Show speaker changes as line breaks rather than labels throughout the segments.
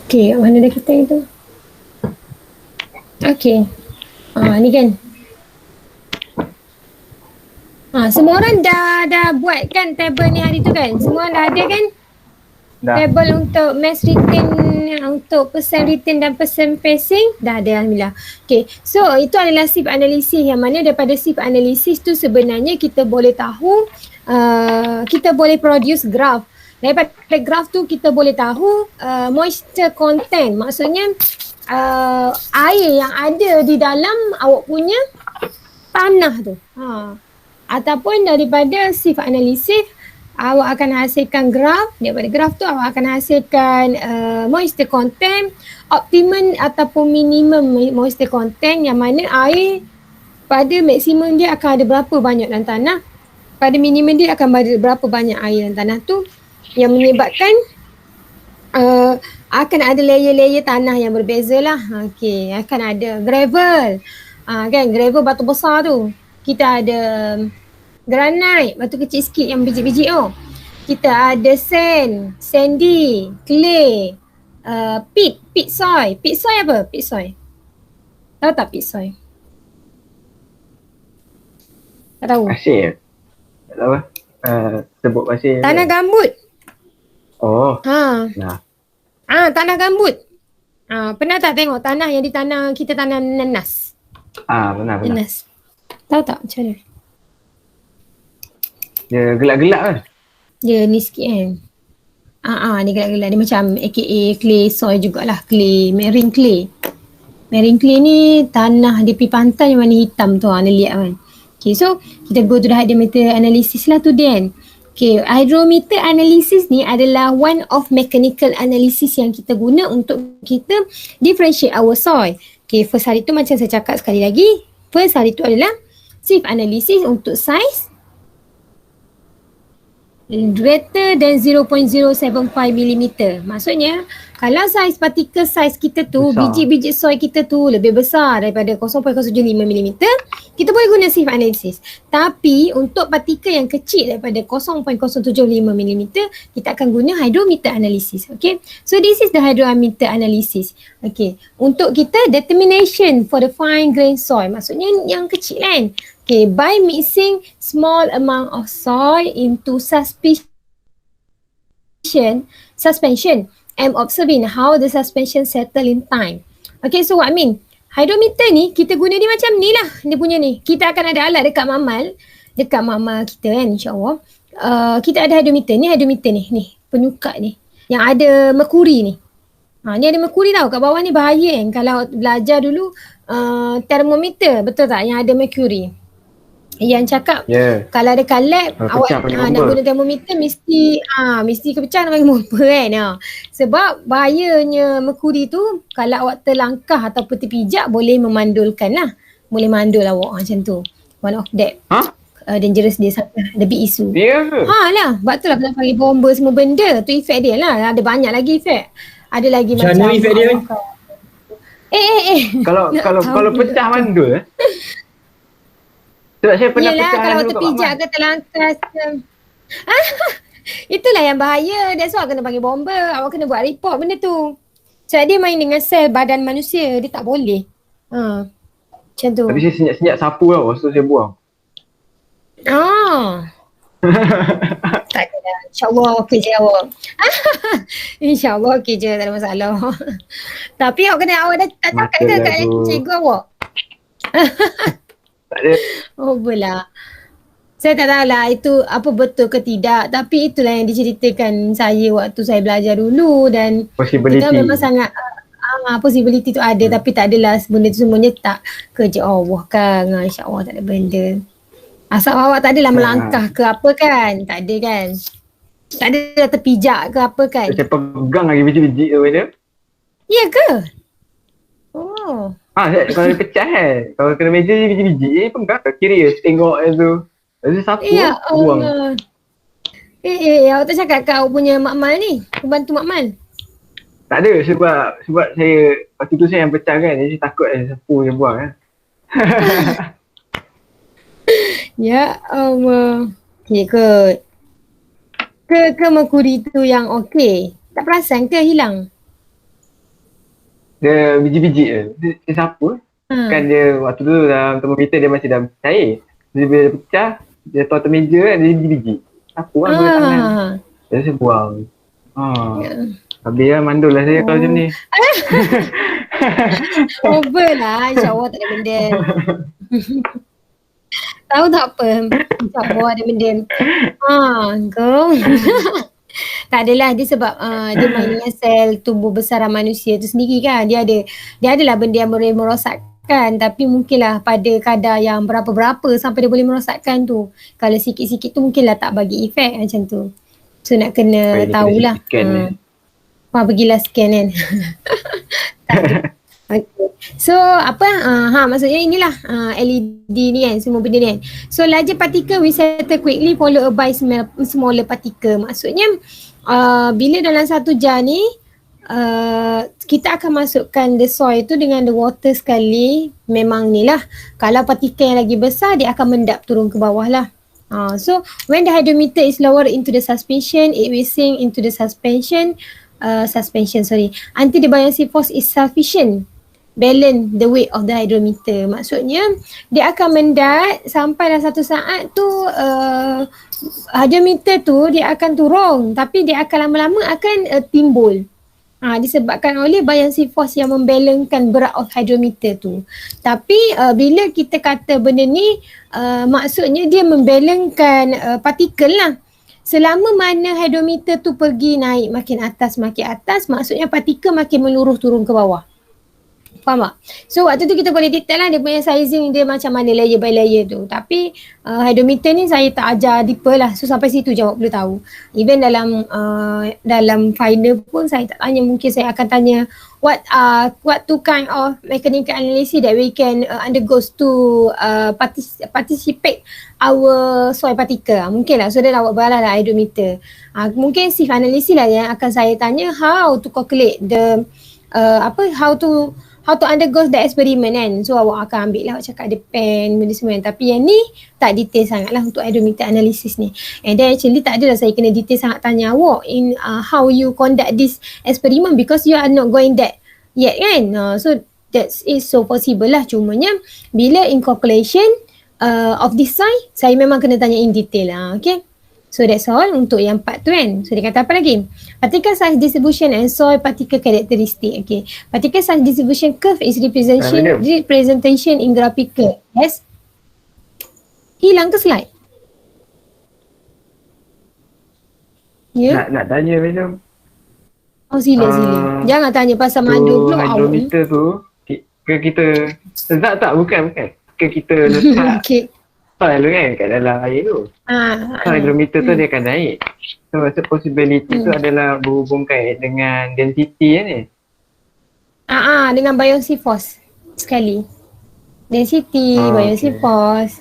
Okay, mana dah kita itu? Okay. Ni kan. Semua orang dah buat kan table ni hari tu kan? Semua dah ada kan?
Dah.
Table untuk mass retain, untuk percent retain dan percent facing dah ada, alhamdulillah. Okay, so itu adalah shift analysis, yang mana daripada shift analysis tu sebenarnya kita boleh tahu, kita boleh produce graph. Daripada graph tu kita boleh tahu moisture content, maksudnya air yang ada di dalam awak punya tanah tu. Ataupun daripada shift analysis awak akan hasilkan graf. Daripada graf tu awak akan hasilkan moisture content, optimum ataupun minimum moisture content, yang mana air pada maksimum dia akan ada berapa banyak dalam tanah, pada minimum dia akan ada berapa banyak air dalam tanah tu, yang menyebabkan akan ada layer-layer tanah yang berbeza lah. Okay, akan ada gravel, kan, gravel batu besar tu. Kita ada granite, batu kecil sikit yang biji-biji tu. Kita ada sand, sandy, clay, pit soil. Pit soil apa? Pit soil. Tahu tak pit soil? Tak tahu.
Pasir. Tak tahu apa. Sebut pasir.
Tanah gambut.
Oh. Nah.
Tanah gambut. Pernah tak tengok tanah yang kita tanam nanas?
Pernah.
Nanas. Tahu tak macam mana?
Dia gelap-gelap kan?
Dia ni sikit kan. Ni gelap-gelap. Dia macam aka clay soil jugalah. Clay, marine clay. Marine clay ni tanah di tepi pantai yang warna hitam tu. Anda lihat kan. Okay, so kita go to the hydrometer analysis lah tu Dan. Okay, hydrometer analysis ni adalah one of mechanical analysis yang kita guna untuk kita differentiate our soil. Okay, first hari tu macam saya cakap sekali lagi. First hari tu adalah shift analysis untuk size greater than 0.075 mm. Maksudnya kalau saiz partikel saiz kita tu, biji-biji soil kita tu lebih besar daripada 0.075 mm, kita boleh guna shift analysis. Tapi untuk partikel yang kecil daripada 0.075 mm, kita akan guna hydrometer analysis. Okay, so this is the hydrometer analysis. Okay, untuk kita determination for the fine grain soil, maksudnya yang kecil kan. Okay, by mixing small amount of soil into suspension and observing how the suspension settle in time. Okay, so what I mean, hydrometer ni kita guna dia macam ni lah, dia punya ni. Kita akan ada alat dekat mamal kita kan, insyaAllah. Kita ada hydrometer ni penyukat ni yang ada merkuri ni. Ni ada merkuri tau, kat bawah ni bahaya kan kalau belajar dulu termometer, betul tak, yang ada merkuri. Yang cakap kalau dekat lab awak nak guna termometer mesti kepecah nak bagi bomba kan. Sebab bahayanya merkuri tu kalau awak terlangkah ataupun terpijak boleh memandulkan lah. Boleh mandul awak macam tu. One of that dangerous dia sampai ada big isu. Lah, sebab tu lah kena bagi bomba semua benda. Tu efek dia lah. Ada banyak lagi efek. Ada lagi macam
efek dia kan?
Kalau pecah mandul sebab saya pernah pecah
kalau terpijak ke terlangkas ke. Itulah yang bahaya. That's why kena panggil bomba. Awak kena buat report benda tu. Sebab dia main dengan sel badan manusia. Dia tak boleh. Macam tu.
Tapi saya senyap-senyap sapu tau. Lepas tu saya buang.
Tak ada dah. InsyaAllah okey je awak. InsyaAllah okey je. Tak ada masalah. Tapi awak dah tak cakap ke kat cikgu awak?
Tak ada.
Belah. Saya tak tahulah itu apa betul ke tidak. Tapi itulah yang diceritakan saya waktu saya belajar dulu. Dan
possibility.
Kita memang sangat possibility tu ada. Tapi tak adalah benda tu semuanya tak kerja Allah kan. InsyaAllah tak ada benda. Asal awak tak adalah melangkah ke apa kan. Tak ada kan. Tak ada terpijak ke apa kan.
Saya pegang lagi biji-biji tu benda.
Ya ke?
Kalau dia pecah kan. Kalau kena meja je biji-biji pegang. Curious tengok tu. Lepas tu sapu buang.
Awak tak cakap kat awak punya makmal ni? Pembantu makmal?
Tak ada sebab saya waktu tu saya yang pecah kan. Jadi saya takut sapu je buang kan.
Ya Allah. Ya kot. Ke merkuri tu yang okey? Tak perasan ke hilang?
Dia biji-biji je. Dia sapu. Kan dia waktu tu dalam termometer dia masih dalam cair. Dia bila dia pecah, dia tahu atas meja kan, dia biji-biji. Sapu lah guna tangan. Jadi saya buang. Habis lah mandul lah saya kalau macam ni.
Over lah, insyaAllah tak ada benda. Tahu tak apa, insyaAllah ada benda. Kau. Tak adalah, dia sebab dia main dengan sel tumbuh besaran manusia tu sendiri kan. Dia adalah benda yang boleh merosakkan, tapi mungkinlah pada kadar yang berapa-berapa sampai dia boleh merosakkan tu. Kalau sikit-sikit tu mungkinlah tak bagi efek macam tu. So nak kena tahulah. Pergilah scan kan. Okay. So maksudnya inilah LED ni kan, semua benda ni kan. So larger particle we settle quickly followed by smaller particle. Maksudnya bila dalam satu jar ni kita akan masukkan the soil tu dengan the water sekali. Memang ni lah, kalau partikel yang lagi besar dia akan mendap turun ke bawah lah. So when the hydrometer is lowered into the suspension, it will sink into the suspension until the buoyancy force is sufficient balance the weight of the hydrometer. Maksudnya dia akan mendat sampai dah satu saat tu hydrometer tu dia akan turun, tapi dia akan lama-lama akan timbul. Disebabkan oleh buoyancy force yang membalancekan berat of hydrometer tu. Tapi bila kita kata benda ni maksudnya dia membalancekan partikel lah. Selama mana hydrometer tu pergi naik makin atas, maksudnya partikel makin meluruh turun ke bawah. Faham tak? So waktu tu kita boleh detail lah dia punya sizing dia macam mana layer by layer tu. Tapi hydrometer ni saya tak ajar deeper lah. So sampai situ je awak perlu tahu. Even dalam final pun saya tak tanya. Mungkin saya akan tanya what two kind of mechanical analysis that we can undergo to participate our soil particle. Mungkin lah. So then awak balas lah hydrometer. Mungkin Sieve analysis lah yang akan saya tanya how to calculate the how to undergo the experiment kan. So awak akan ambil lah, awak cakap ada pen benda semua kan. Tapi yang ni tak detail sangat lah untuk hydrometer analysis ni. And then actually tak adalah saya kena detail sangat tanya awak in how you conduct this experiment because you are not going that yet kan. So that is so possible lah. Cumanya bila in calculation of this size, saya memang kena tanya in detail lah. Okay. So that's all untuk yang part tu kan. So dia kata apa lagi? Particle size distribution and soil particle characteristic. Okay. Particle size distribution curve is representation in graphical. Yes. Hilang ke slide?
Ya? Nak tanya macam.
Sila. Jangan tanya pasal mandu pula.
Hydrometer tu ke kita bukan. Ke kita letak soil kan kat dalam air tu. Hydrometer tu dia akan naik. So maksud possibility tu adalah berhubungkan dengan density kan ni?
Dengan buoyancy force sekali. Density, buoyancy force.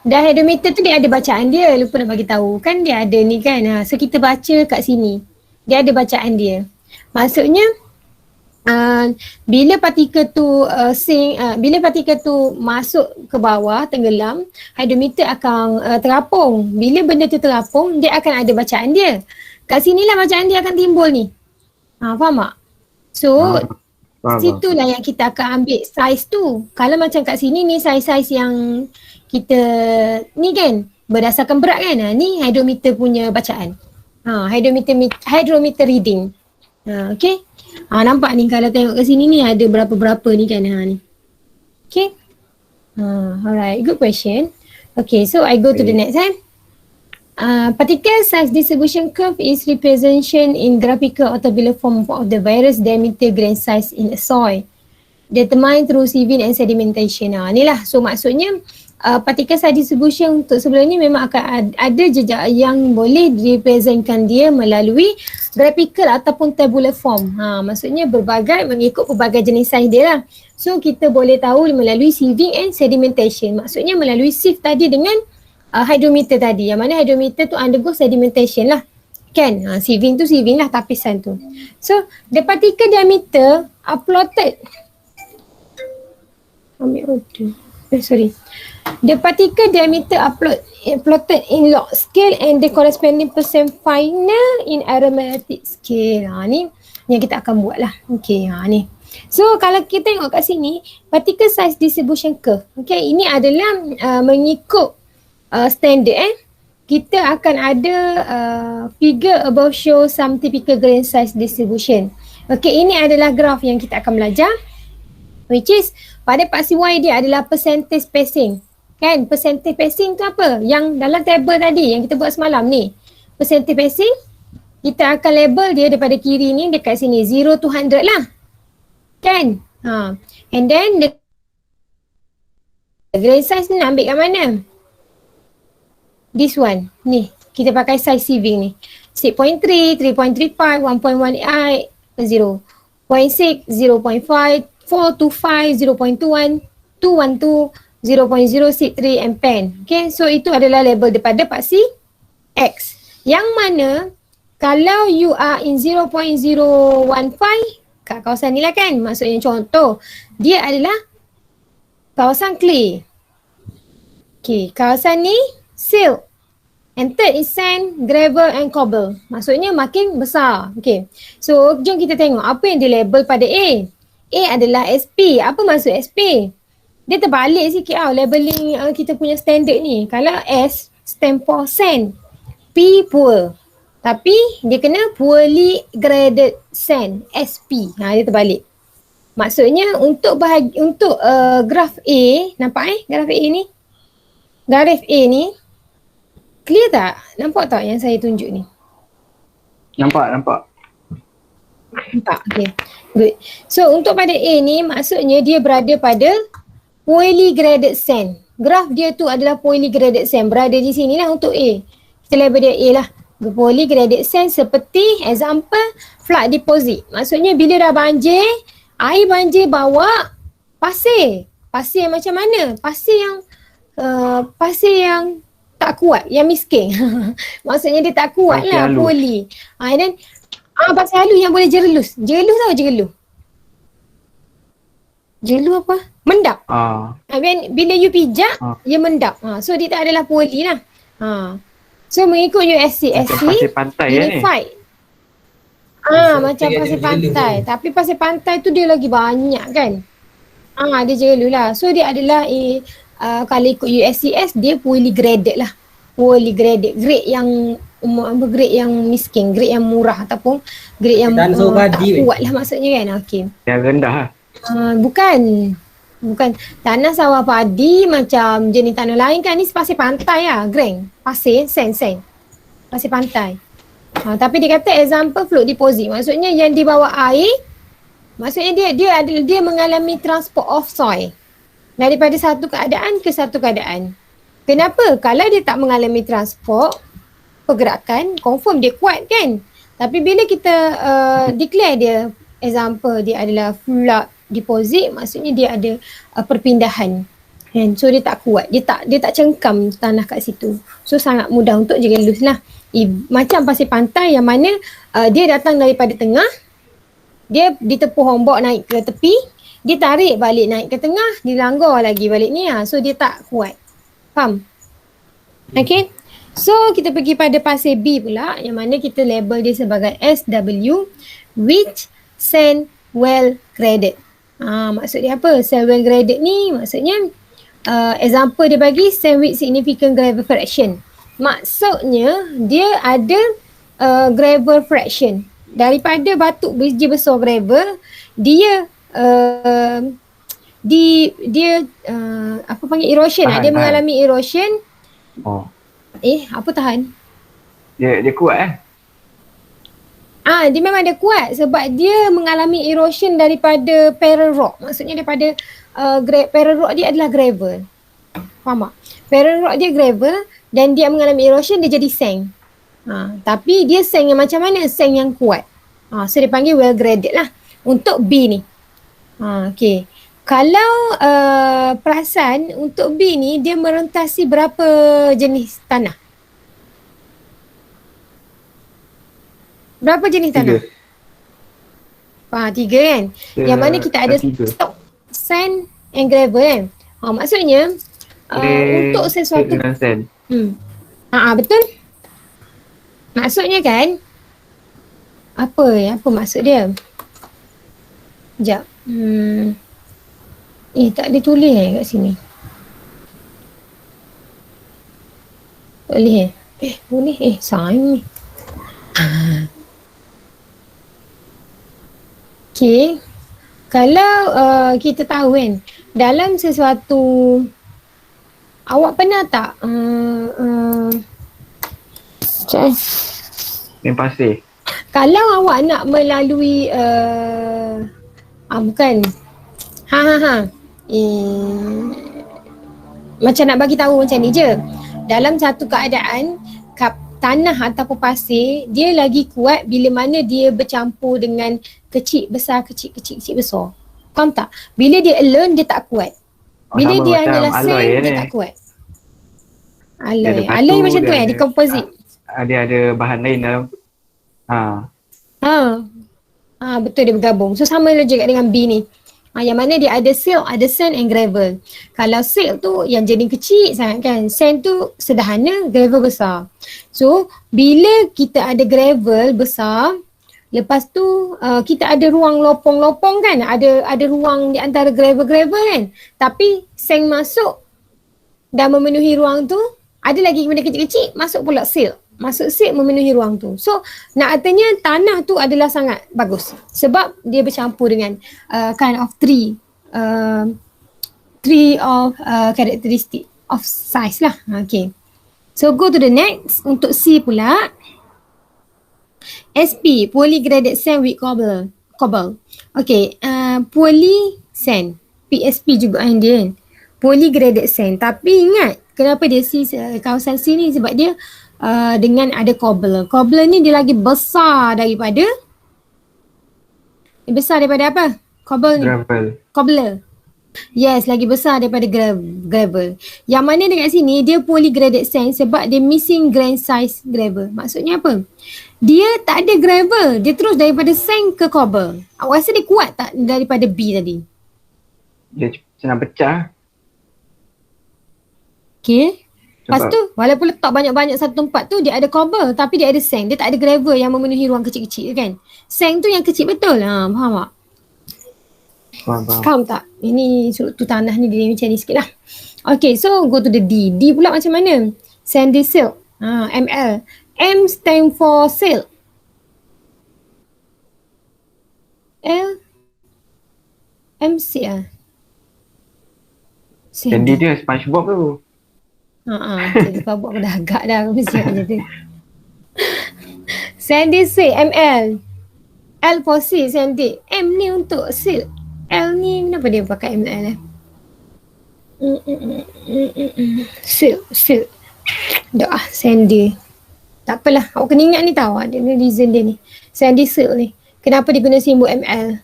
Dan hydrometer tu dia ada bacaan dia, lupa nak bagi tahu. Kan dia ada ni kan. So kita baca kat sini. Dia ada bacaan dia. Maksudnya bila partikel tu bila partikel tu masuk ke bawah, tenggelam, hydrometer akan terapung. Bila benda tu terapung, dia akan ada bacaan dia. Kat sinilah bacaan dia akan timbul ni. Faham tak? So situlah yang kita akan ambil saiz tu. Kalau macam kat sini ni saiz-saiz yang kita ni kan berdasarkan berat kan. Ni hydrometer punya bacaan. Hydrometer reading. Okay. Nampak ni kalau tengok ke sini ni ada berapa-berapa ni kan ni. Okay. Alright, good question. Okay, so I go to the next one. Particle size distribution curve is representation in graphical or tabular form of the various diameter grain size in a soil determined through sieving and sedimentation. Inilah, so maksudnya particle size distribution untuk sebelum ni memang akan ada jejak yang boleh direpresentkan dia melalui graphical ataupun tabular form. Maksudnya mengikut pelbagai jenis size dia lah. So kita boleh tahu melalui sieving and sedimentation. Maksudnya melalui sieve tadi dengan hydrometer tadi. Yang mana hydrometer tu undergo sedimentation lah. Kan? Sieving tu sieving lah, tapisan tu. So the particle diameter are plotted. The particle diameter are plotted in log scale and the corresponding percent final in arithmetic scale. Ni yang kita akan buat lah. Okay, ni. So kalau kita tengok kat sini, particle size distribution curve. Okay, ini adalah mengikut standard kita akan ada figure above show some typical grain size distribution. Okay, ini adalah graf yang kita akan belajar, which is pada paksi Y dia adalah percentage spacing. Kan, percentage spacing tu apa? Yang dalam table tadi yang kita buat semalam ni. Percentage spacing, kita akan label dia daripada kiri ni dekat sini 0 to 100 lah. Kan? And then the grain size ni nak ambil kat mana? This one. Ni. Kita pakai size sieving ni. 6.3, 3.35, 1.18, 0.6, 0.5, 425, 0.21, 212, 0.063 and pen. Okay. So itu adalah label daripada paksi X. Yang mana kalau you are in 0.015 kat kawasan ni lah kan. Maksudnya contoh. Dia adalah kawasan clay. Okay. Kawasan ni silt. And third is sand, gravel and cobble. Maksudnya makin besar. Okay. So jom kita tengok apa yang dilabel pada A. A adalah SP. Apa maksud SP? Dia terbalik sikit labeling kita punya standard ni. Kalau S stand for sand. P poor. Tapi dia kena poorly graded sand. SP. Dia terbalik. Maksudnya untuk graf A, nampak graf A ni? Graf A ni clear tak? Nampak tak yang saya tunjuk ni?
Nampak.
Nampak? Okay. Good. So untuk pada A ni maksudnya dia berada pada poorly graded sand. Graf dia tu adalah poorly graded sand. Berada di sini lah untuk A. Kita label dia A lah. Poorly graded sand seperti example flood deposit. Maksudnya bila dah banjir, air banjir bawa pasir. Pasir yang macam mana? Pasir yang tak kuat, yang miskin. Maksudnya dia tak kuat lah, poorly. And then pasir halus yang boleh jerelus. Jerelus tahu jerelus? Jerelus apa? Mendap. Bila you pijak, dia mendap. So dia tak adalah poorly lah. So mengikut USCSC,
pasir pantai
unified. Macam pasir pantai. Tapi pasir pantai tu dia lagi banyak kan. Dia jerelus lah. So dia adalah kalau ikut USCS dia poorly graded lah. Poorly graded. Grade yang miskin, grade yang murah ataupun grade yang tak kuat lah maksudnya kan. Okay.
Yang rendah lah.
Bukan tanah sawah padi macam jenis tanah lain kan, ni pasir pantai lah, greng. Pasir, sand. Pasir pantai. Tapi dia kata example float deposit. Maksudnya yang di bawah air, maksudnya dia mengalami transport of soil. Daripada satu keadaan ke satu keadaan. Kenapa? Kalau dia tak mengalami transport, pergerakan, confirm dia kuat kan. Tapi bila kita declare dia, example dia adalah flood deposit, maksudnya dia ada perpindahan. Kan? So dia tak kuat, dia tak cengkam tanah kat situ. So sangat mudah untuk jerelus lah. Macam pasir pantai yang mana dia datang daripada tengah, dia ditepuh ombak naik ke tepi, dia tarik balik naik ke tengah, dia langgar lagi balik ni. So dia tak kuat. Faham? Okay. So kita pergi pada pasir B pula, yang mana kita label dia sebagai SW, which sand well graded. Maksud dia apa? Sand well graded ni maksudnya example dia bagi sand with significant gravel fraction. Maksudnya dia ada gravel fraction. Daripada batu biji besar gravel, dia apa panggil erosion, dia mengalami erosion. Apa tahan?
Dia kuat
Dia memang dia kuat sebab dia mengalami erosion daripada parent rock. Maksudnya daripada parent rock dia adalah gravel. Faham tak? Parent rock dia gravel dan dia mengalami erosion, dia jadi sand. Tapi dia sand yang macam mana? Sand yang kuat. So dia panggil well graded lah untuk B ni. Okay. Kalau perasan untuk B ni dia merentasi berapa jenis tanah? Berapa jenis tanah? 3 kan? Yang mana kita ada stock sand and gravel kan? Maksudnya untuk sesuatu betul? Maksudnya kan apa maksud dia? Sekejap. Tak ada tulis kat sini. Tak boleh boleh. Sign ni. Okay. Kalau kita tahu kan, dalam sesuatu, awak pernah tak
Main pasir.
kalau awak nak melalui bukan macam nak bagi tahu macam ni je. Dalam satu keadaan tanah ataupun pasir, dia lagi kuat bila mana dia bercampur dengan kecil besar besar. Faham tak? Bila dia alone, dia tak kuat. Bila dia hanyalah sand, dia tak kuat. Alloy macam tu dia composite.
Dia ada bahan lain dalam.
Betul, dia bergabung. So sama juga dengan B ni. Yang mana dia ada silt, ada sand and gravel. Kalau silt tu yang jenis kecil sangat kan. Sand tu sederhana, gravel besar. So bila kita ada gravel besar, lepas tu kita ada ruang lopong-lopong kan. Ada ruang di antara gravel-gravel kan. Tapi sand masuk dan memenuhi ruang tu, ada lagi benda kecil-kecil, masuk pula silt. Masuk silt memenuhi ruang tu. So nak katanya tanah tu adalah sangat bagus. Sebab dia bercampur dengan kind of three of characteristic of size lah. Okay. So go to the next. Untuk C pula. SP, polygraded sand with cobble. Okay. Poly sand. PSP juga kan dia kan. Polygraded sand. Tapi ingat, kenapa dia kawasan C ni? Sebab dia dengan ada cobble. Cobble ni dia lagi besar daripada apa? Cobble ni. Cobble. Yes, lagi besar daripada gravel. Yang mana dekat sini dia polygraded sand sebab dia missing grain size gravel. Maksudnya apa? Dia tak ada gravel. Dia terus daripada sand ke cobble. Awak rasa dia kuat tak daripada B tadi?
Dia senang pecah.
Okay. Lepas tu, walaupun letak banyak-banyak satu tempat tu, dia ada cobble tapi dia ada sand. Dia tak ada gravel yang memenuhi ruang kecil-kecil kan. Sand tu yang kecil betul. Faham tak? Faham tak? Ini struktur tanah ni dia macam ni sikit lah. Okay, so go to the D. D pula macam mana? Sandy silt. ML. M stand for silt. L. MC
Sandy dia SpongeBob tu.
Kita buat dah agak dah mesti macam tu. Sandy silt ML. L for silt sandy. M ni untuk silt. L ni kenapa dia pakai ML silt. Dah sandy. Tak apalah, awak kena ingat ni tau. Ada reason dia ni. Sandy silt ni. Kenapa dia guna simbol ML?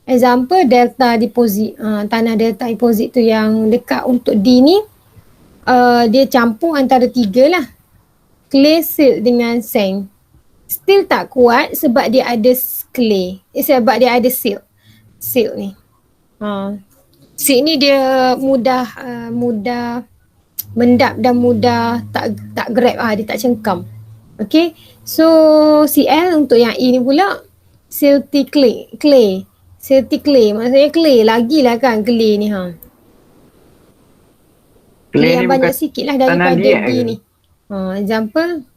Example delta deposit. Tanah delta deposit tu yang dekat untuk D ni. Dia campur antara tiga lah. Clay, silt dengan sand. Still tak kuat sebab dia ada clay. Sebab dia ada silt. Silt ni. Silt ni dia mudah mendap dan mudah tak grab. Dia tak cengkam. Okay. So CL untuk yang E ni pula. Silty clay. Silty clay. Maksudnya clay. Lagilah kan clay ni. Clay yang banyak sikit lah daripada D ni. Example.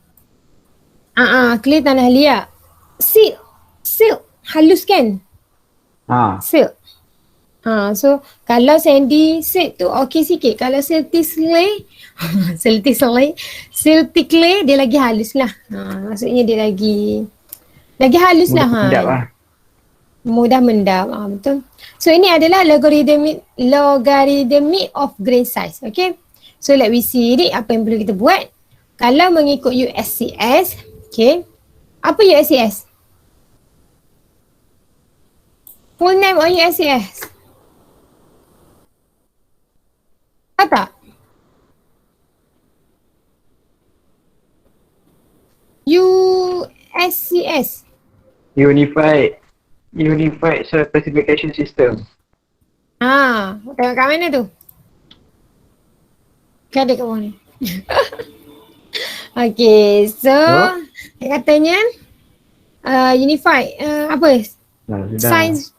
Clay tanah liat. Silt. Halus kan? Silt. So kalau sandy silt tu okey sikit. Kalau silty clay dia lagi halus lah. Maksudnya dia lagi halus lah. Mudah mendap. Betul. So ini adalah logarithmic of grain size. Okay. So let we see ni apa yang perlu kita buat. Kalau mengikut USCS. Okay. Apa USCS? Full name of USCS. Tahu tak? USCS. Unified
Soil Classification System.
Tengok kat mana tu? Kan ada kat bawah ni. Okay, so katanya unified apa? Science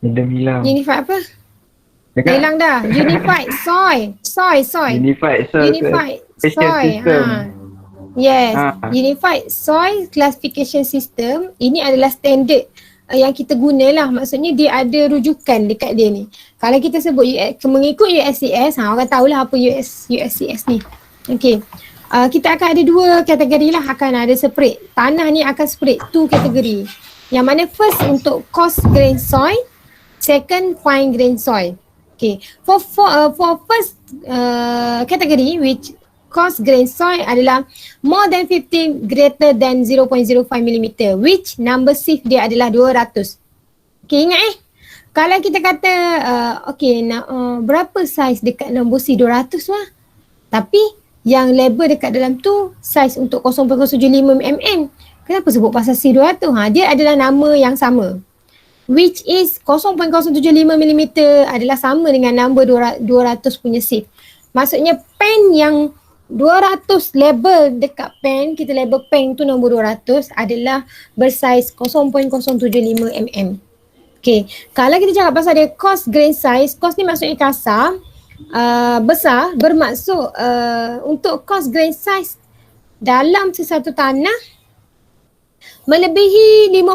Hilang.
Unified apa?
Dekat
Dah hilang dah. Unified soy.
Unified Soil Classification System.
Yes. Unified Soil Classification System. Ini adalah standard yang kita gunalah. Maksudnya dia ada rujukan dekat dia ni. Kalau kita sebut mengikut USCS, orang tahulah apa USCS ni. Okay. Kita akan ada 2 kategori lah, akan ada separate. Tanah ni akan separate 2 kategori. Yang mana first untuk coarse grain soil, second fine grain soil. Okay, for first category, which coarse grain soil adalah more than 50 greater than 0.05 mm, which number sieve dia adalah 200. Okay, ingat kalau kita kata berapa saiz dekat nombor C 200 lah, tapi yang label dekat dalam tu saiz untuk 0.075 mm. Kenapa sebut pasal C 200? Dia adalah nama yang sama, which is 0.075 mm adalah sama dengan number 200 punya sieve. Maksudnya pen yang 200 label dekat pen, kita label pen tu nombor 200 adalah bersaiz 0.075 mm. Okay, kalau kita cakap pasal dia coarse grain size, coarse ni maksudnya kasar, besar, bermaksud untuk coarse grain size dalam sesuatu tanah melebihi 50%.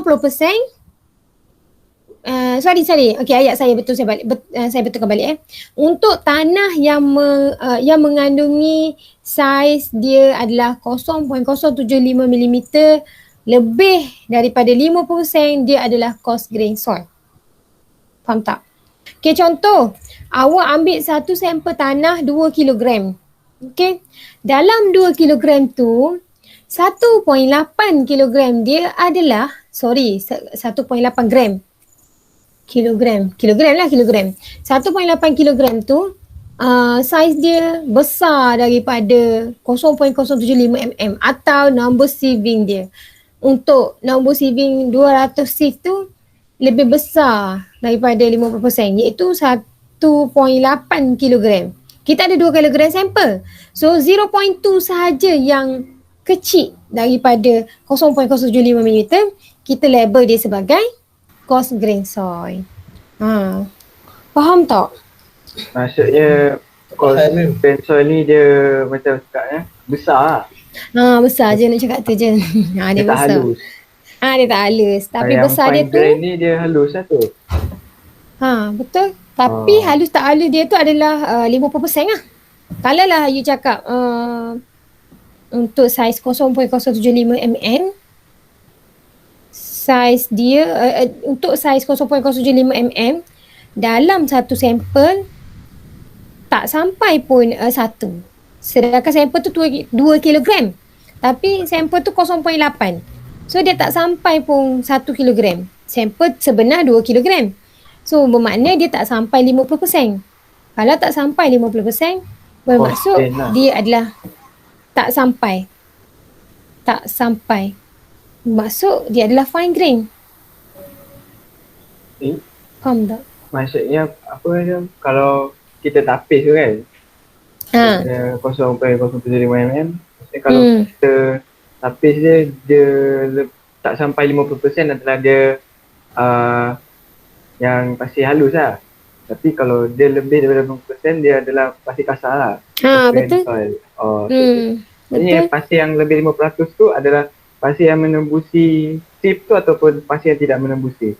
Sorry. Okay, ayat saya betul, saya betulkan balik. Untuk tanah yang mengandungi saiz dia adalah 0.075 mm lebih daripada 50%, dia adalah coarse grain soil. Faham tak? Okay, contoh, awak ambil satu sampel tanah 2 kg. Okay, dalam 2 kg tu 1.8 kg dia adalah 1.8 gram. Kilogram 1.8 kg tu saiz dia besar daripada 0.075 mm atau number sieving dia. Untuk number sieving 200 sieve tu lebih besar daripada 50%, iaitu 1.8 kg. Kita ada 2 kg sampel. So 0.2 sahaja yang kecil daripada 0.075 mm, kita label dia sebagai coarse grain soil. Faham tak?
Maksudnya coarse grain soil ni dia macam cakap besar lah.
Besar je nak cakap tu je. Dia
tak
besar.
Halus.
Dia tak halus. Tapi
yang
besar dia tu.
Yang fine grain ni dia halus lah tu.
Betul. Tapi halus tak halus dia tu adalah 50% lah. Kalau lah you cakap untuk saiz 0.075 mm, saiz dia untuk saiz 0.075 mm dalam satu sampel tak sampai pun 1. Sedangkan sampel tu 2 kg. Tapi sampel tu 0.8. So dia tak sampai pun 1 kg. Sampel sebenar 2 kg. So bermakna dia tak sampai 50%. Kalau tak sampai 50%, bermaksud dia adalah tak sampai. Maksud dia adalah fine grain. Faham tak?
Maksudnya apa dia? Kalau kita tapis tu kan, 0.075 mm. Maksudnya kalau kita tapis dia tak sampai 50% adalah dia yang pasir halus lah. Tapi kalau dia lebih daripada 50%, dia adalah pasir kasar lah.
Betul.
Jadi pasir yang lebih 50% tu adalah pasir yang menembusi tip tu ataupun pasir yang tidak menembusi?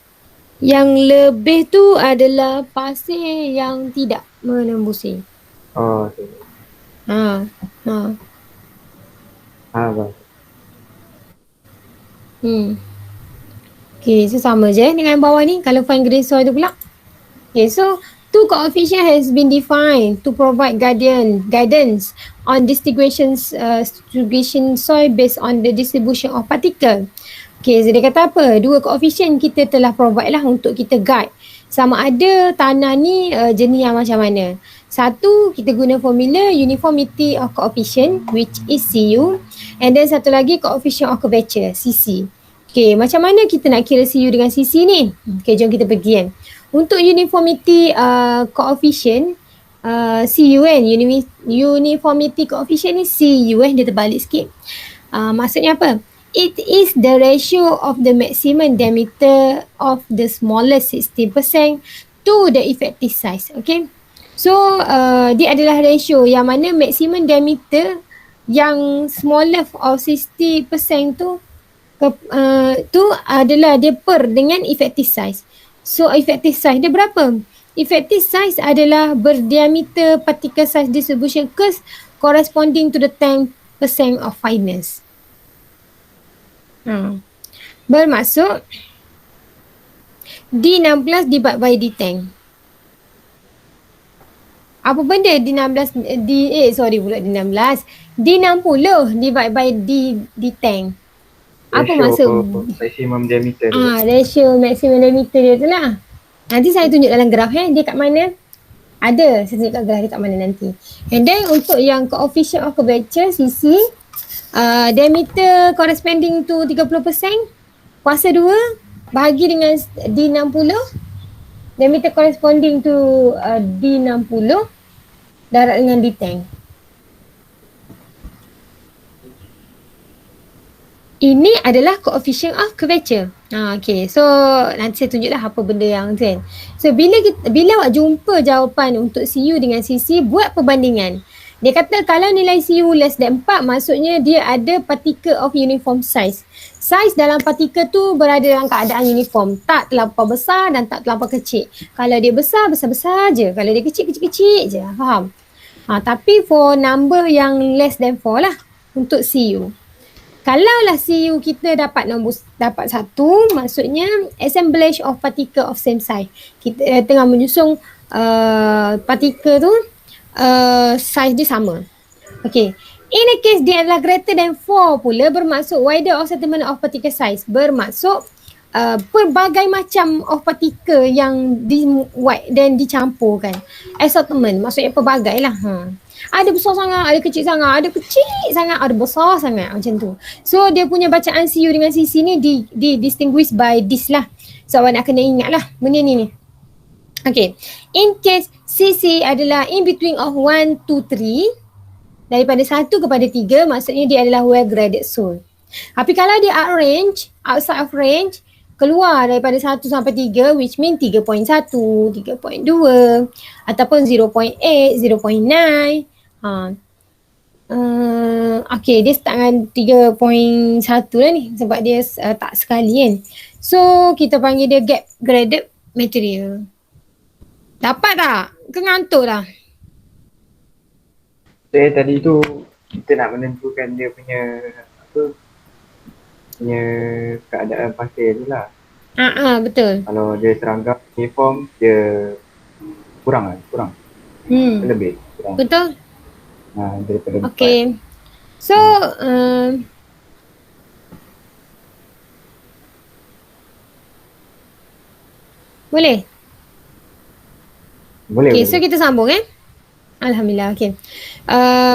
Yang lebih tu adalah pasir yang tidak menembusi.
Okay.
Okay, so sama je dengan bawah ni kalau fine grain soil tu pula. Okay, so two coefficient has been defined to provide guidance on distribution soil based on the distribution of particle. Okay, so dia kata apa? 2 coefficient kita telah provide lah untuk kita guide sama ada tanah ni jenis yang macam mana. Satu, kita guna formula uniformity of coefficient, which is CU, and then satu lagi coefficient of curvature, CC. Okay, macam mana kita nak kira CU dengan CC ni? Okay, jom kita pergi kan. Untuk uniformity coefficient, CU kan, uniformity coefficient ni CU dia terbalik sikit. Maksudnya apa? it is the ratio of the maximum diameter of the smallest 60% to the effective size. Okay. So dia adalah ratio yang mana maximum diameter yang smallest of 60% tu tu adalah dia per dengan effective size. So effective size dia berapa? Effective size adalah berdiameter particle size distribution curve corresponding to the 10% of fineness. Bermaksud D16 divide by D10. Apa benda D16 D16 D60 divide by D10. Apa maksud?
Maximum diameter.
Ratio maximum diameter dia tu lah. Nanti saya tunjuk dalam graf dia kat mana. Ada, saya tunjuk kat graf dia kat mana nanti. And then untuk yang coefficient of curvature CC, diameter corresponding to 30%, kuasa 2 bahagi dengan D60, diameter corresponding to D60 darab dengan D10. Ini adalah coefficient of curvature. Okay, so nanti saya tunjuklah apa benda yang tu kan. So bila awak jumpa jawapan untuk CU dengan CC, buat perbandingan. Dia kata kalau nilai CU less than 4, maksudnya dia ada particle of uniform size. Size dalam particle tu berada dalam keadaan uniform. Tak terlampau besar dan tak terlampau kecil. Kalau dia besar, besar-besar je. Kalau dia kecil, kecil-kecil je. Faham? Tapi for number yang less than 4 lah untuk CU. Kalaulah CU kita dapat 1, maksudnya assemblage of particle of same size. Kita tengah menyusung particle tu size dia sama. Okay. In a case dia adalah greater than 4 pula, bermaksud wider of settlement of particle size. Bermaksud pelbagai macam of particle yang dan dicampurkan. Assortment maksudnya pelbagai lah. Ada besar sangat, ada kecil sangat, ada kecil sangat, ada besar sangat, macam tu. So dia punya bacaan CU dengan CC ni di distinguish by this lah. So awak nak kena ingat lah benda ni. Okay. In case CC adalah in between of 1 to 3, daripada 1 kepada 3, maksudnya dia adalah well graded soil. Tapi kalau dia outside of range, keluar daripada 1 sampai 3, which mean 3.1, 3.2 ataupun 0.8, 0.9. Okay, dia start dengan 3.1 lah ni sebab dia tak sekali kan. So kita panggil dia gap graded material. Dapat tak? Kengantuk dah.
Tadi tu kita nak menentukan dia punya keadaan pasir tu lah.
Betul.
Kalau dia serangga uniform, dia kurang. Lebih kurang.
Betul.
Daripada 4.
Okay. So boleh?
Boleh.
Okay, so kita sambung Alhamdulillah, okay.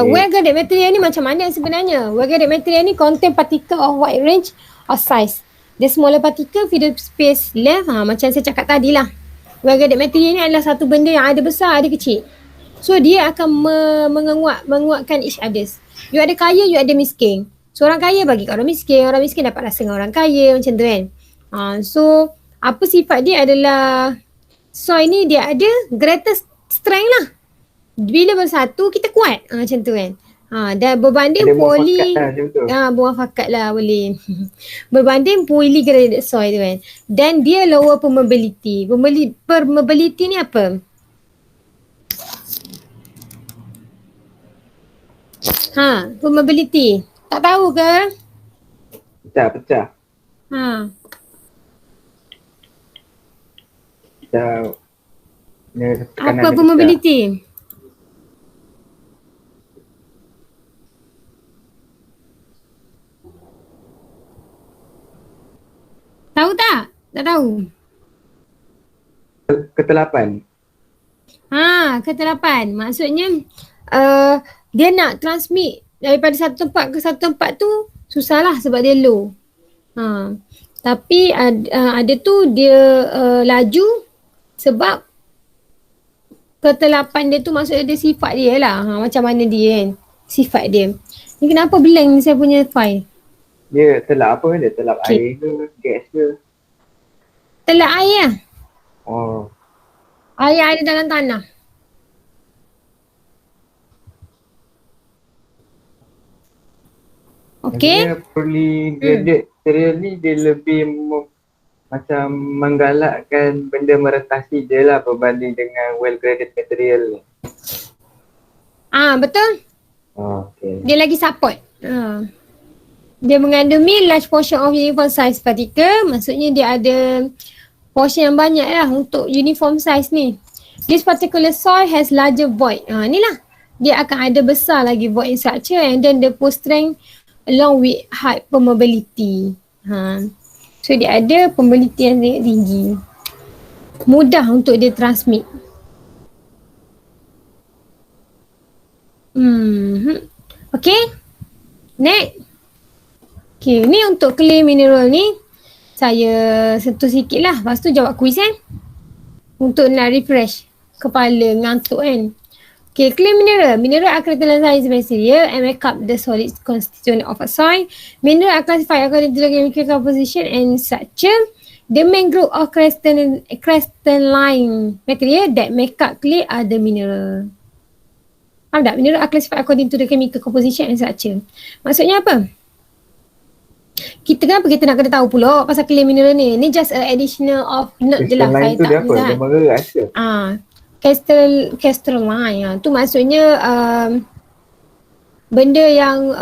Well graded material ni macam mana sebenarnya? Well graded material ni contain particle of wide range of size. The smaller particle feed the space left, macam saya cakap tadi lah. Well graded material ni adalah satu benda yang ada besar, ada kecil. So dia akan menguatkan each others. You ada kaya, you ada miskin. So orang kaya bagi kat orang miskin dapat rasa dengan orang kaya, macam tu kan. So apa sifat dia adalah soil ni dia ada greater strength lah. Bila bersatu kita kuat, macam tu kan. Dan berbanding muafakat lah boleh. Berbanding poorly graded soil tu kan. Dan dia lower permeability. Permeability ni apa? Permeability. Tak tahu ke?
Pecah.
Apa permeability? Tahu tak? Tak tahu.
Ketelapan.
Ketelapan. Maksudnya dia nak transmit daripada satu tempat ke satu tempat tu susahlah sebab dia low. Tapi ada tu dia laju sebab ketelapan dia tu maksudnya dia sifat dia lah. Macam mana dia kan. Sifat dia. Ni kenapa blank ni saya punya file?
Dia telap apa? Dia telap
Okay.
air ke? Gas ke?
Telak air lah.
Oh.
Air ada dalam tanah.
Maksudnya
Okay.
polygladiate material ni dia lebih macam menggalakkan benda meretasi je lah berbanding dengan well graded material ni.
Betul.
Oh, okay.
Dia lagi support. Dia mengandungi large portion of uniform size particle. Maksudnya dia ada portion yang banyak lah untuk uniform size ni. This particular soil has larger void. Ni lah. Dia akan ada besar lagi void in structure and then the pull strength along with high permeability. So dia ada permeability yang tinggi. Mudah untuk dia transmit. Okay. Next. Okay, ni untuk clay mineral ni saya sentuh sikit lah. Lepas tu jawab quiz kan. Untuk nak refresh kepala ngantuk kan. Okay, clay mineral. Mineral are crystallized material and make up the solid constituent of a soil. Mineral are classified according to the chemical composition and structure. The main group of crystalline material that make up clay are the mineral. Faham tak? Mineral are classified according to the chemical composition and structure. Maksudnya apa? Kenapa kita nak kena tahu pula pasal clay mineral ni? Ni just additional of note je lah.
Crystalline tu dia apa? Dia mengeras ke?
Crystalline tu maksudnya benda yang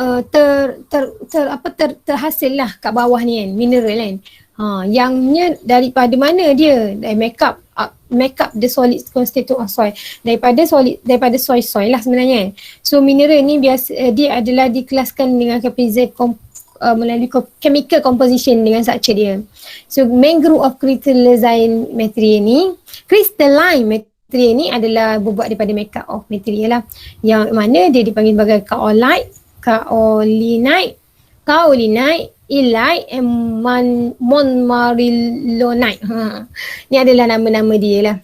terhasil lah kat bawah ni kan, mineral kan. Yangnya daripada mana dia? Dari make up the solid constituent of soil. Daripada soil lah sebenarnya kan. So mineral ni biasa dia adalah dikelaskan dengan capital melalui chemical composition dengan structure dia. So main group of crystalline material ni adalah berbuat daripada makeup of material lah. Yang mana dia dipanggil sebagai kaolinite, illite and montmorillonite. Ni adalah nama-nama dia lah.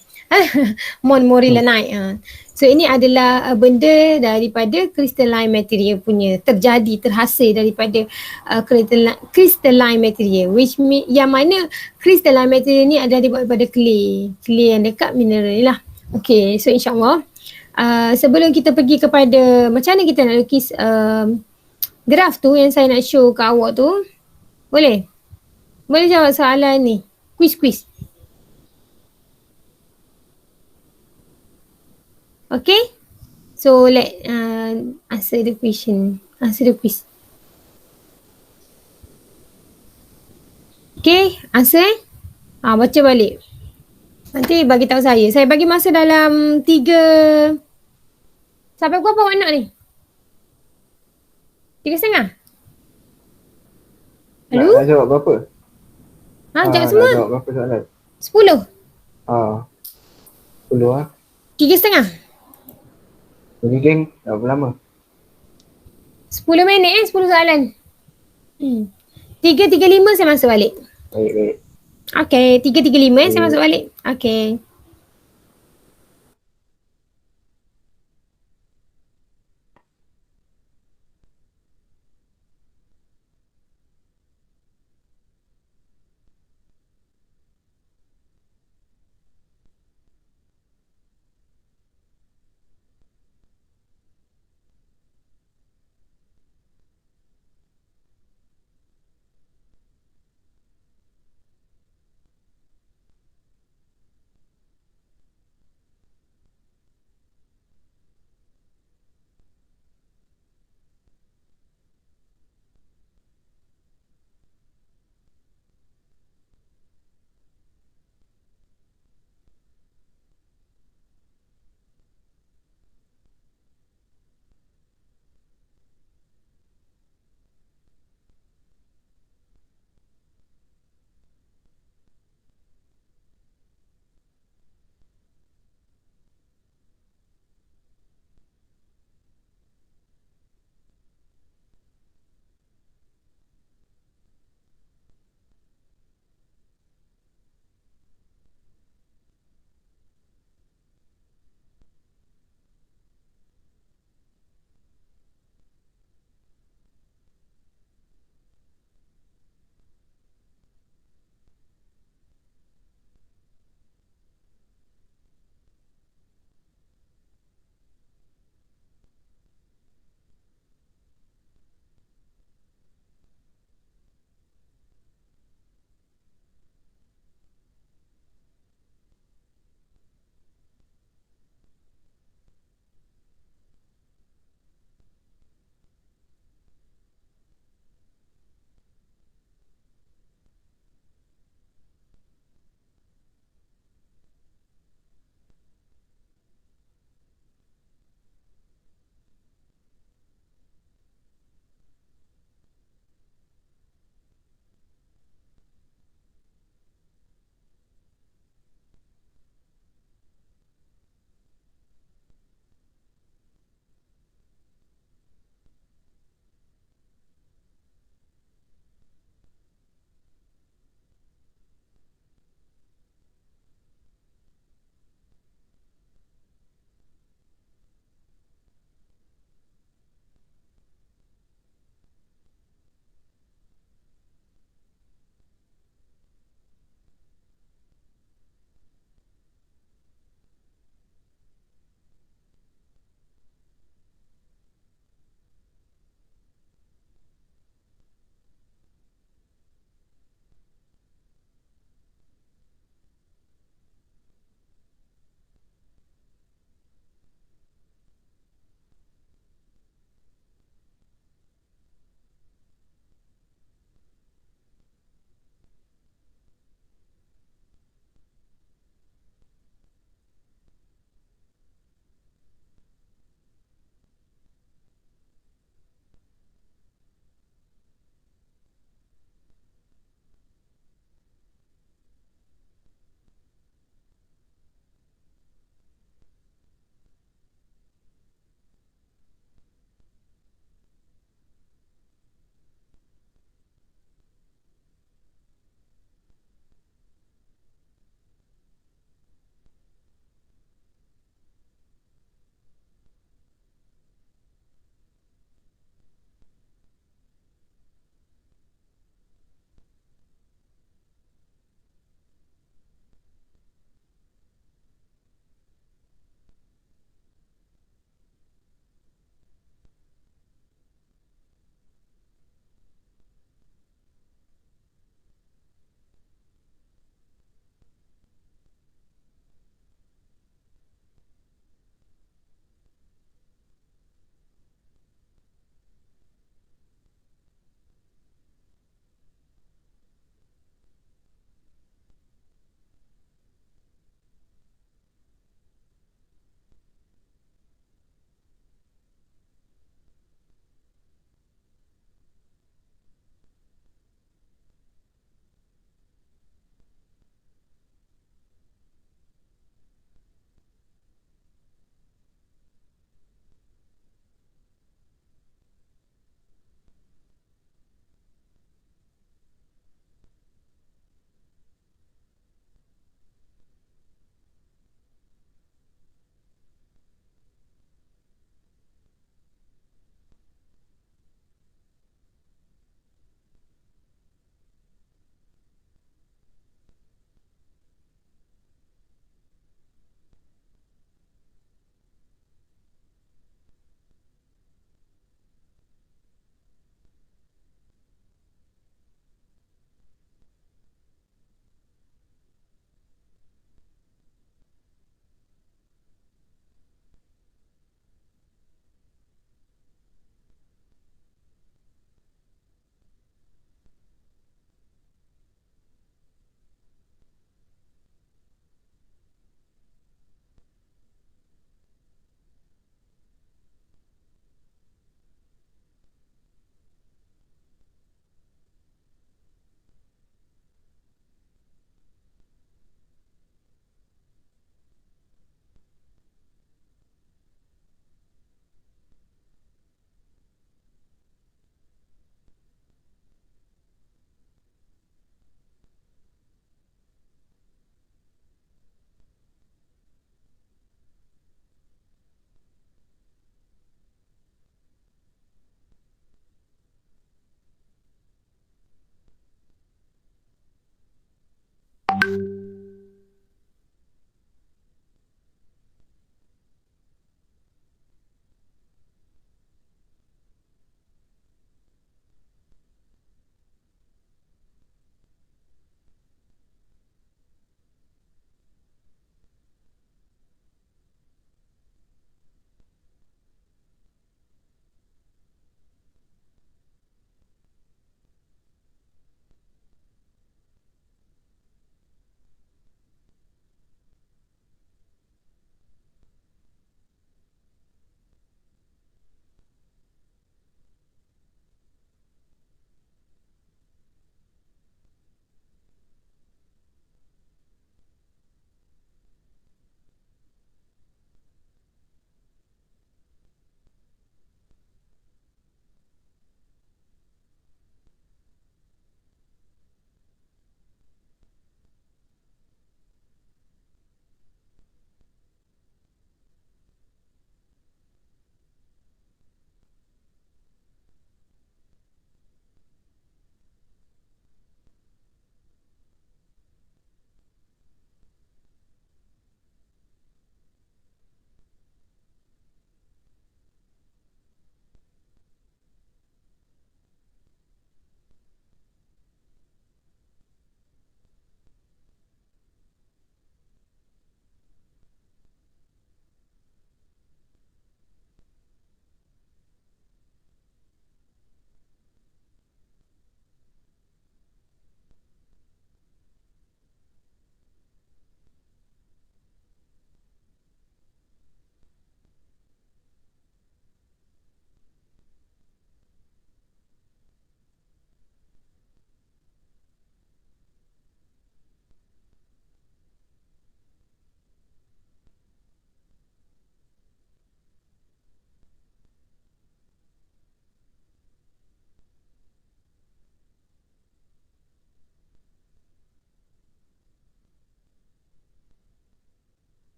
Montmorillonite. So ini adalah benda daripada crystalline material punya, terhasil daripada crystalline material, yang mana crystalline material ni adalah dibuat daripada clay yang dekat mineral ni lah. Okay, so insyaAllah sebelum kita pergi kepada macam mana kita nak lukis graf tu yang saya nak show ke awak tu, boleh jawab soalan ni, quiz. Okay, so let answer the quiz. Okay, answer baca balik. Nanti bagi tahu saya. Saya bagi masa dalam 3 sampai berapa awak nak ni? 3.5? Halo?
Nak jawab berapa?
Jawab semua?
Nak jawab berapa soalan?
10?
10 lah.
3.5?
Bagi geng, dah berapa lama?
10 minit 10 soalan. 3.35 saya masuk balik.
Baik.
Okay, 3.35 saya masuk balik. Okay.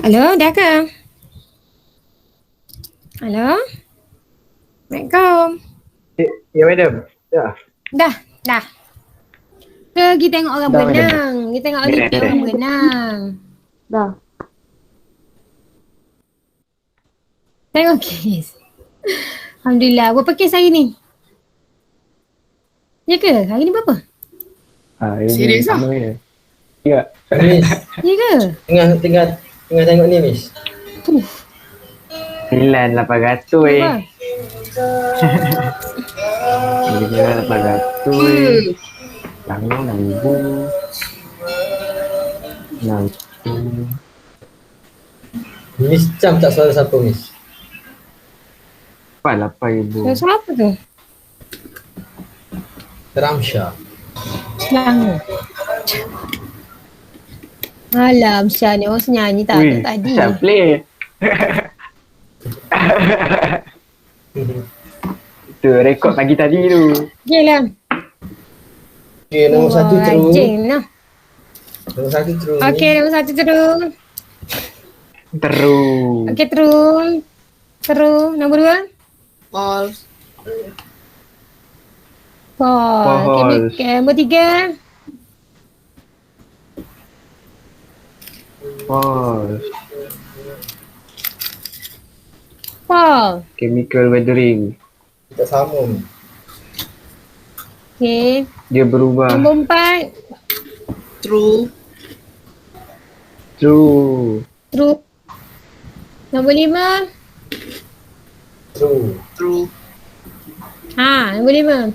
Halo, dah ke? Halo? Assalamualaikum.
Ya madam. Ya.
Dah. Kita tengok orang
Dah, madam.
berenang. Kita tengok Olympic
Beres.
orang berenang.
Dah.
Tengok kes. Alhamdulillah. Berapa kes hari ni? Ya ke? Hari ni berapa?
Ini
Serius lah?
sama je. Ya.
Miss,
Ya ke?
tengah tengok ni Miss.
9,800
Berapa?
9,800. Jangan 6,000. 6,000.
Miss Cam tak suara siapa Miss?
8,000.
Siapa tu?
Ramsha.
Selangor. Alam Syah ni orang senyanyi tak
Wih,
tadi.
Syah play. Tu rekod pagi tadi tu.
Okay lah.
Okay, nombor satu terus.
Rajin lah.
Nombor satu terus.
Okay, nombor 1 terus.
Terus.
Okay, terus. Nombor 2.
False.
Paul. Okay, nombor 3.
False.
Paul.
Chemical weathering.
Tak sama.
Okay.
Dia berubah.
Nombor 4.
True.
True.
True. Nombor 5.
True.
True.
Nombor 5.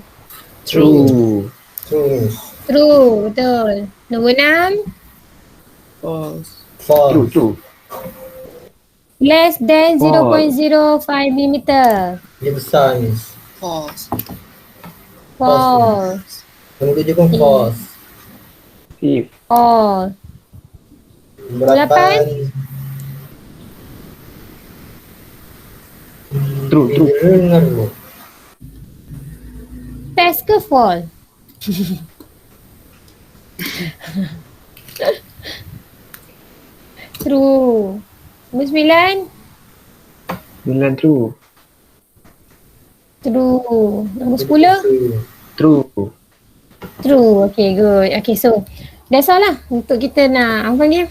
True.
True Miss.
True, betul. Nombor 6.
False.
False.
True.
Less than
False.
0.05 millimeter.
Dia besar Miss.
False.
False.
Nombor 7 pun false.
Tip.
False.
Nombor
Lapan.
8.
True.
Mengaruh.
Test ke fall? True. Nombor 9.
9 true.
True. Nombor 10.
True.
True. Okay, good. Okay, so that's all lah untuk kita nak apa ni?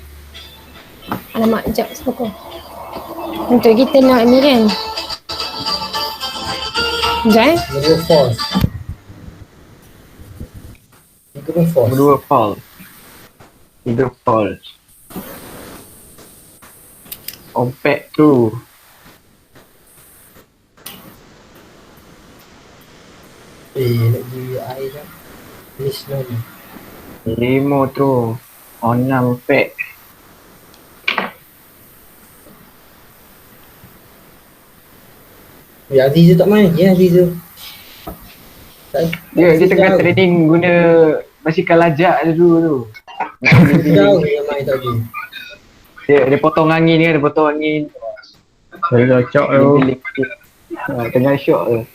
Alamak, sekejap sepuluh. Untuk kita nak ni kan. Sekejap
Nombor false. 3 pun false.
Kedua false. 3 false. 4 true.
Nak pergi air dah. Miss lagi.
5 true. 6 fake.
Aziz tu tak main. Ya Aziz tu.
Dia tengah training guna basikal lajak dia dulu tu.
Jauh yang main tadi.
Dia potong angin kan, dia potong angin.
Saya cocok tu.
Tengah syok tu.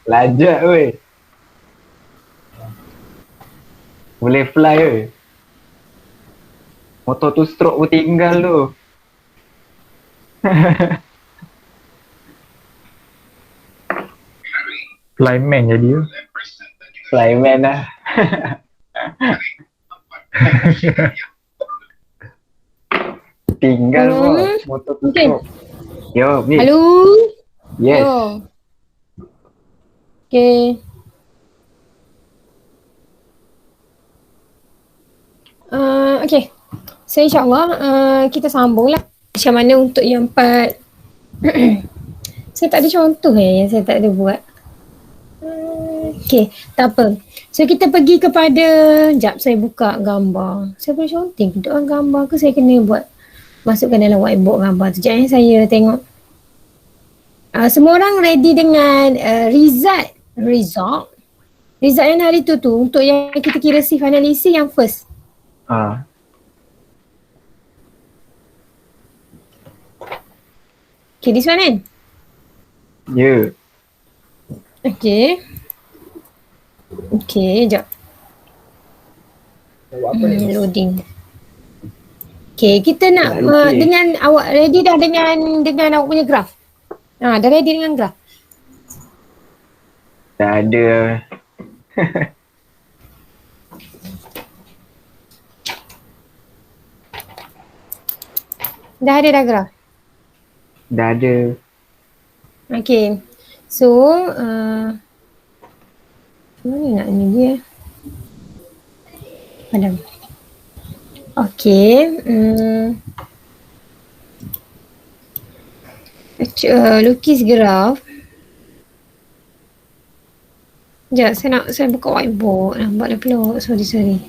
Lajak weh. Boleh fly weh. Motor tu stroke pun tinggal tu.
Flyman jadi tu.
Flyman lah. Tinggal pun motor tu
Okay.
stroke. Yo, ni.
Hello.
Yes.
Yo. Okay. Okay. So insyaAllah kita sambung lah. Macam mana untuk yang part saya tak ada contoh yang saya tak ada buat. Okay, tak apa. So kita pergi kepada, sekejap saya buka gambar. Saya boleh conteng ke orang gambar ke saya kena buat masukkan dalam whiteboard gambar tu. Sekejap saya tengok. Semua orang ready dengan result yang hari tu untuk yang kita kira shift analisis yang first. Okay, this one kan?
Ya.
Okay. Okay, sekejap.
Nak buat apa ni?
Loading. Okay, kita nak
Nak lukis.
dengan awak ready dah dengan awak punya graph? Dah ready dengan graph?
Dah ada.
Dah ada dah graph?
Dah ada.
Okay. So, mana nak ni dia? Padam. Okay. Lukis graf. Sekejap, saya buka whiteboard. Nampak dah pula. Sorry. Sekejap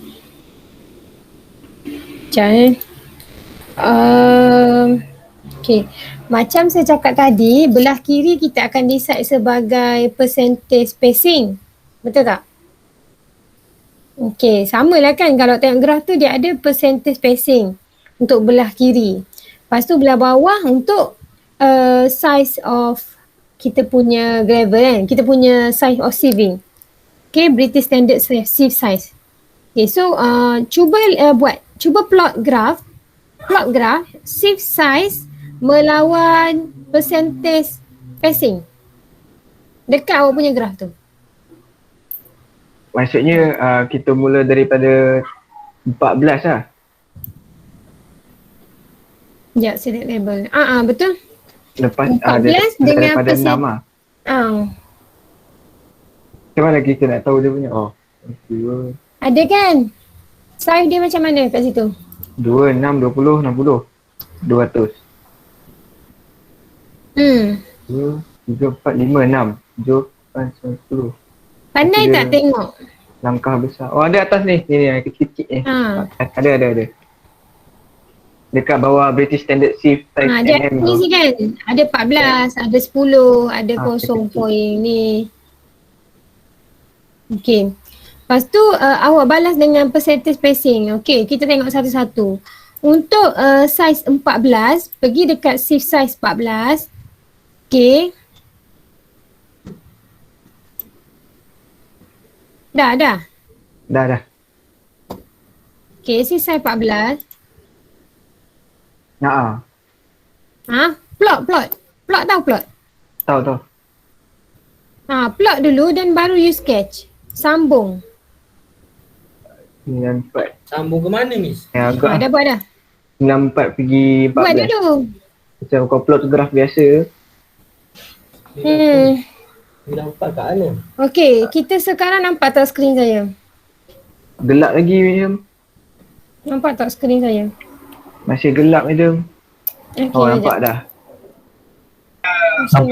okay. Macam saya cakap tadi, belah kiri kita akan decide sebagai percentage spacing. Betul tak? Okay, samalah kan kalau tengok graf tu dia ada percentage spacing untuk belah kiri. Lepas tu belah bawah untuk size of kita punya gravel kan. Kita punya size of sieving. Okay, British Standard Sieve Size. Okay, so cuba plot graph sieve size melawan percentage spacing dekat awak punya graf tu.
Maksudnya kita mula daripada 14 lah.
Sekejap, select label. Betul.
Lepas
14 dengan
daripada
persen-
6 lah.
Ah,
Macam mana kita nak tahu dia punya? Oh, 2,
ada kan? Size dia macam mana kat situ?
6, 20, 60, 200. 2, 3, 4, 5, 6, 7, 8, 9, 10.
Pandai
Dia-
tak tengok?
Langkah besar. Oh, ada atas ni. Ni yang kecil-kecil ni. Ada. Dekat bawah British Standard Sieve Size
Dia
MM
ni
tu.
sih kan? Ada 14, ada 10, ada
kecil-kecil.
0 point ni. Okay. Lepas tu awak balas dengan percentage spacing. Okay, kita tengok satu-satu. Untuk size 14, pergi dekat sieve size 14. Okay. Dah.
Dah.
Okay, sieve size 14. Plot. Plot tahu plot?
Tahu.
Plot dulu dan baru you sketch. Sambung.
94.
Sambung ke mana, Miss?
Yang agak
Dah buat dah.
94 pergi 14.
Buat dulu.
Macam kau plot graf biasa.
Dia nampak kat mana?
Okay, kita sekarang nampak tak skrin saya?
Gelap lagi macam.
Nampak tak skrin saya?
Masih gelap macam.
Okay,
Oh, nampak dah.
sekejap.